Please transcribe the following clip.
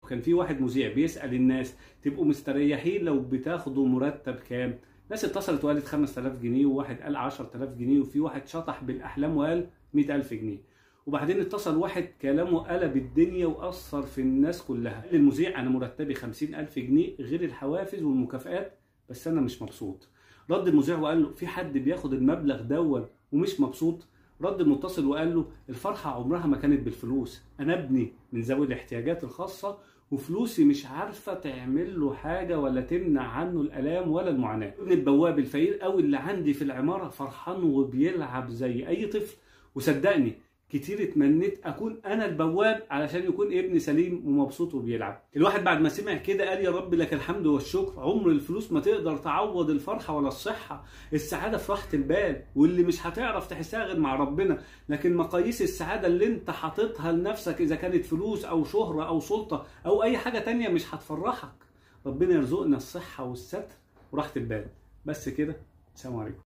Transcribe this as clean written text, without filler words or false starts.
كان في واحد مذيع بيسأل الناس تبقوا مستريحين لو بتاخدوا مرتب كام؟ ناس اتصلت وقالت 5000 جنيه، وواحد قال 10000 جنيه، وفي واحد شطح بالأحلام وقال 100000 جنيه. وبعدين اتصل واحد كلامه قلب الدنيا وأثر في الناس كلها. قال للمذيع أنا مرتبي 50000 جنيه غير الحوافز والمكافآت، بس أنا مش مبسوط. رد المذيع وقال له في حد بياخد المبلغ دون ومش مبسوط؟ رد المتصل وقال له الفرحة عمرها ما كانت بالفلوس، أنا ابني من ذوي الاحتياجات الخاصة وفلوسي مش عارفة تعمل له حاجة ولا تمنع عنه الآلام ولا المعاناة. ابن البواب الفقير قوي اللي عندي في العمارة فرحان وبيلعب زي أي طفل، وصدقني كتير اتمنيت اكون انا البواب علشان يكون ابني سليم ومبسوط وبيلعب. الواحد بعد ما سمع كده قال يا رب لك الحمد والشكر، عمر الفلوس ما تقدر تعوض الفرحه ولا الصحه. السعاده في راحه البال، واللي مش هتعرف تحسها غير مع ربنا. لكن مقاييس السعاده اللي انت حاططها لنفسك اذا كانت فلوس او شهره او سلطه او اي حاجه تانية مش هتفرحك. ربنا يرزقنا الصحه والستر وراحه البال. بس كده، سلام عليكم.